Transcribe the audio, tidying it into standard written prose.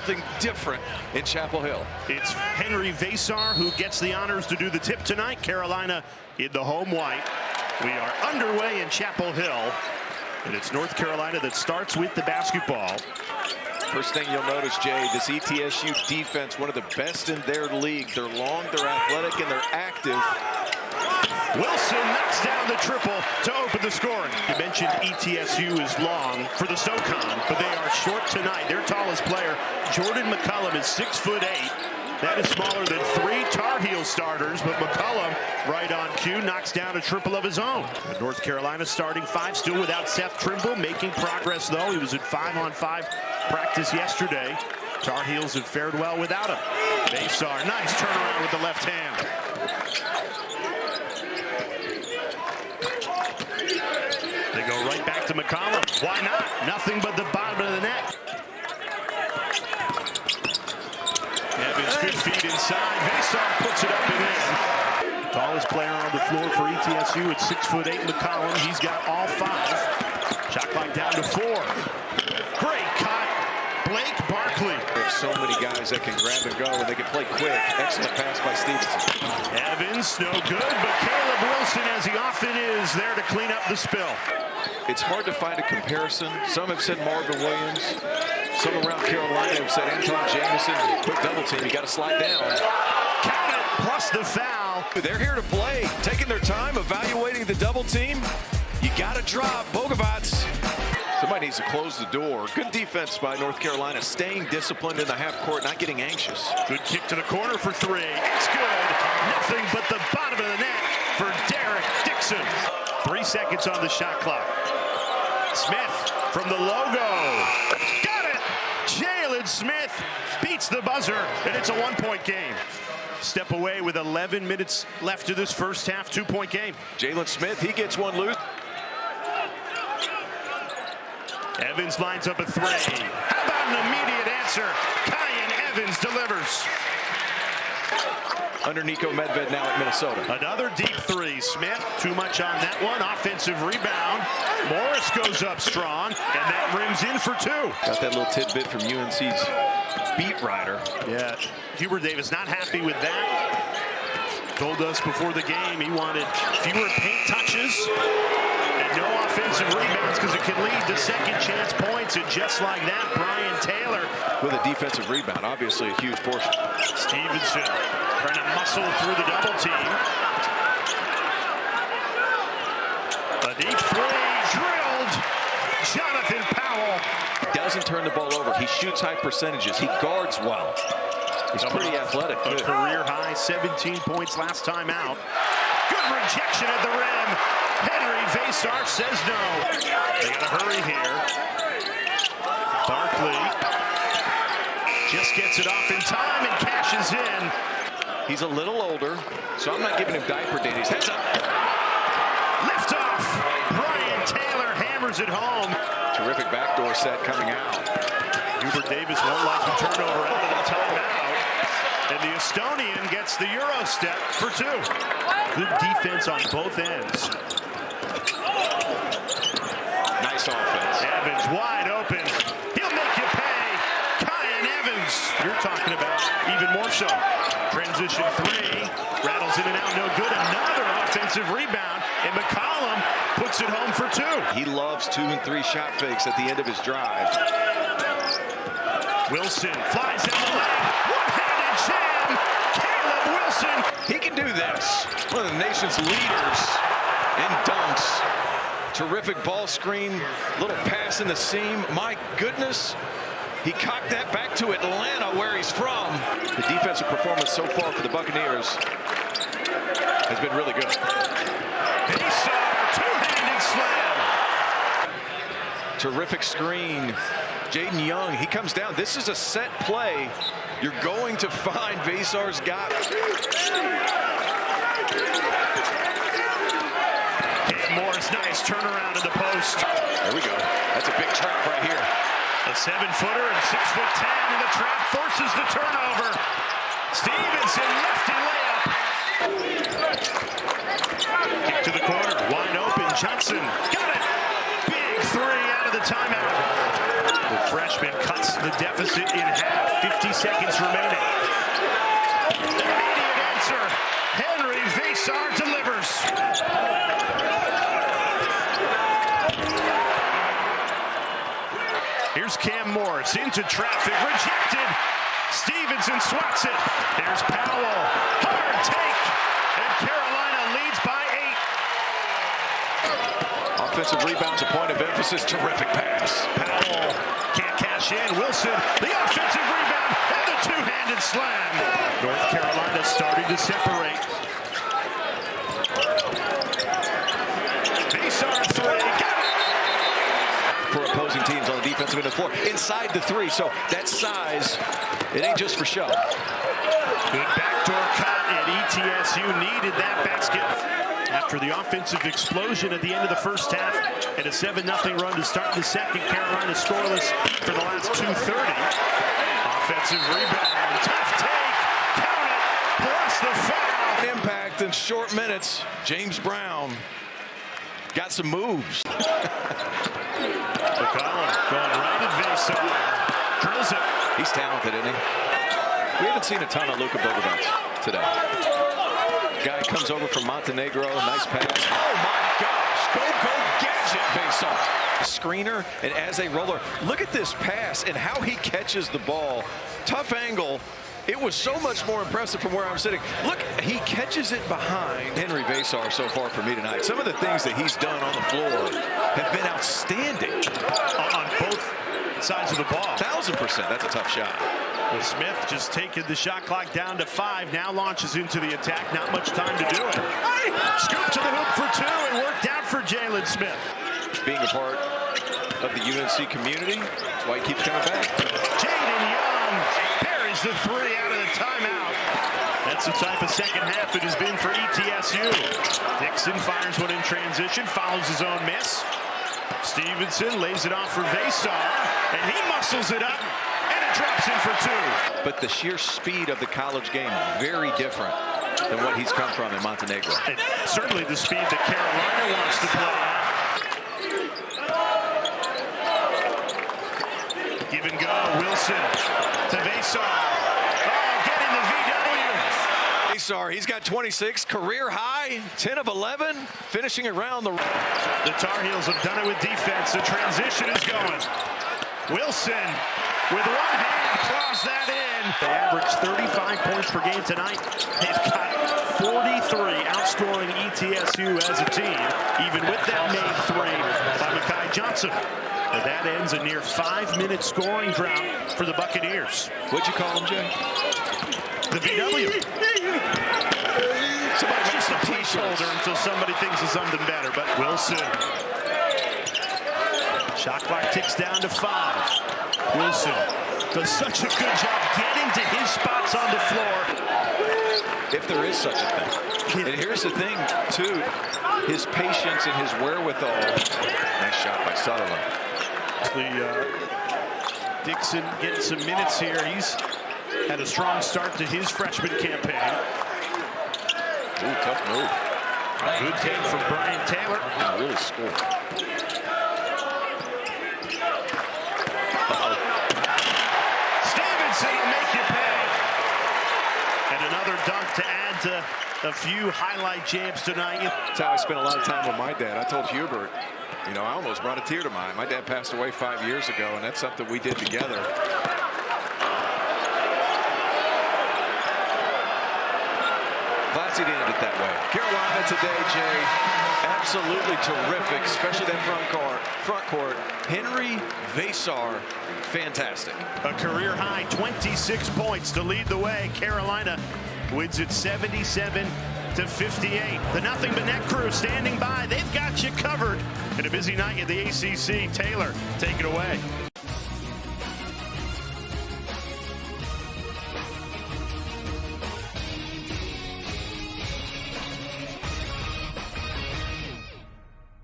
something different in Chapel Hill. It's Henry Vasar who gets the honors to do the tip tonight. Carolina in the home white. We are underway in Chapel Hill, and it's North Carolina that starts with the basketball. First thing you'll notice, Jay, this ETSU defense, one of the best in their league. They're long, they're athletic, and they're active. Wilson knocks down the triple to open the scoring. You mentioned ETSU is long for the SoCon, but they are short tonight. Their tallest player, Jordan McCullum, is 6'8". That is smaller than 3 Tar Heel starters, but McCullum, right on cue, knocks down a triple of his own. The North Carolina starting 5 still without Seth Trimble, making progress though. He was at 5-on-5 practice yesterday. Tar Heels have fared well without him. Vasar, nice turnaround with the left hand. They go right back to McCollum. Why not? Nothing but the bottom of the net. Evans, good feet inside. Vasar puts it up and in. Tallest player on the floor for ETSU at 6'8", McCollum. He's got all 5. Shot clock down to 4. Great cut. Blake Barkley. There's so many guys that can grab and go, and they can play quick. Excellent pass by Stevenson. Evans, no good, but Caleb Wilson, as he often is, there to clean up the spill. It's hard to find a comparison. Some have said Marvin Williams. Some around Carolina have said Anton Jamison. Quick double team, you got to slide down. Count it, plus the foul. They're here to play, taking their time, evaluating the double team. You got to drop Bogavats. Somebody needs to close the door. Good defense by North Carolina, staying disciplined in the half court, not getting anxious. Good kick to the corner for 3. It's good. Nothing but the bottom of the net for Derek Dixon. 3 seconds on the shot clock. Smith from the logo. Got it! Jalen Smith beats the buzzer, and it's a 1-point game. Step away with 11 minutes left to this first half, 2-point game. Jalen Smith, he gets one loose. Evans lines up a 3. How about an immediate answer? Kyan Evans delivers. Under Nico Medved now at Minnesota. Another deep 3. Smith, too much on that one. Offensive rebound. Morris goes up strong, and that rims in for 2. Got that little tidbit from UNC's beat writer. Yeah, Hubert Davis not happy with that. Told us before the game he wanted fewer paint touches and no offensive rebounds because it can lead to second chance points. And just like that, Brian Taylor with a defensive rebound, obviously a huge portion. Stevenson trying to muscle through the double team. A deep 3 drilled. Jonathan Powell. He doesn't turn the ball over. He shoots high percentages. He guards well. He's pretty athletic. A career high 17 points last time out. Good rejection at the rim. Henry Vasar says no. They gotta hurry here. Barkley just gets it off in time and cashes in. He's a little older, so I'm not giving him diaper days. Heads up. Lift off. Brian Taylor hammers it home. Terrific backdoor set coming out. Hubert Davis won't like the turnover out of the timeout. And the Estonian gets the Euro step for 2. Good defense on both ends. Nice offense. Evans wide open. He'll make you pay. Kyan Evans. You're talking about even more so. Transition 3. Rattles in and out. No good. Another offensive rebound. And McCollum puts it home for 2. He loves 2 and 3 shot fakes at the end of his drive. Wilson flies down the lane. One-handed jam. Caleb Wilson. He can do this. One of the nation's leaders in dunks. Terrific ball screen. Little pass in the seam. My goodness. He cocked that back to Atlanta, where he's from. The defensive performance so far for the Buccaneers has been really good. Vasar, two-handed slam. Terrific screen. Jaden Young, he comes down. This is a set play. You're going to find Vasar's got it. Morris, nice turnaround in the post. There we go. That's a big trap right here. A 7-footer and 6'10", and the trap forces the turnover. Stevenson, lefty layup. Kick to the corner, wide open. Johnson got it. Big 3 out of the timeout. The freshman cuts the the deficit in half. 50 seconds remaining. Immediate answer. Henry Vasar delivers. Here's Cam Morris into traffic, rejected. Stevenson swats it. There's Powell. Hard take. And Carolina leads by 8. Offensive rebounds, a point of emphasis. Terrific pass. Powell can't cash in. Wilson, the offensive rebound, and the two-handed slam. North Carolina starting to separate. Vasar three. Got it. For opposing teams on the defensive end of the floor. Inside the three, so that size, it ain't just for show. Good backdoor cut, and ETSU needed that basket. After the offensive explosion at the end of the first half and a 7-0 run to start the second, Carolina scoreless for the last 2:30. Offensive rebound, tough take, count it, plus the foul. Impact in short minutes. James Brown got some moves. McCollum going right at Vasar, drills it. He's talented, isn't he? We haven't seen a ton of Luka Bogovic today. Guy comes over from Montenegro, nice pass. Oh my gosh, go gadget Vasar. Screener and as a roller. Look at this pass and how he catches the ball. Tough angle. It was so much more impressive from where I'm sitting. Look, he catches it behind Henry Vasar so far for me tonight. Some of the things that he's done on the floor have been outstanding. On both sides of the ball. 1000%, that's a tough shot. Well, Smith just taking the shot clock down to 5. Now launches into the attack. Not much time to do it. Scoop to the hoop for 2 and worked out for Jalen Smith. Being a part of the UNC community, that's why he keeps coming back. Jaden Young buries the 3 out of the timeout. That's the type of second half it has been for ETSU. Dixon fires one in transition, follows his own miss. Stevenson lays it off for Vasar, and he muscles it up. Drops in for 2. But the sheer speed of the college game, very different than what he's come from in Montenegro. And certainly the speed that Carolina wants to play. Give and go, Wilson to Vasar. Oh, getting the VW. Vasar, he's got 26, career high, 10 of 11, finishing around the... The Tar Heels have done it with defense. The transition is going. Wilson. With one hand, claws that in. They average 35 points per game tonight. They've got 43, outscoring ETSU as a team, even with that made 3 by Mekhi Johnson. And that ends a near 5-minute scoring drought for the Buccaneers. What'd you call him, Jay? The VW. Somebody makes a placeholder until somebody thinks of something better. But Wilson. Shot clock ticks down to 5. Wilson does such a good job getting to his spots on the floor. If there is such a thing. And here's the thing, too. His patience and his wherewithal. Nice shot by Sutherland. Dixon getting some minutes here. He's had a strong start to his freshman campaign. Ooh, tough move. Good take from Brian Taylor. Really scored. Dunk to add to a few highlight jams tonight. That's how I spent a lot of time with my dad. I told Hubert, you know, I almost brought a tear to my eye. My dad passed away 5 years ago, and that's something we did together. Classy to end it that way. Carolina today, Jay, absolutely terrific, especially that front court. Henry Vasar, fantastic. A career high 26 points to lead the way. Carolina wins it 77-58. The Nothing But Net crew standing by. They've got you covered. And a busy night at the ACC. Taylor, take it away.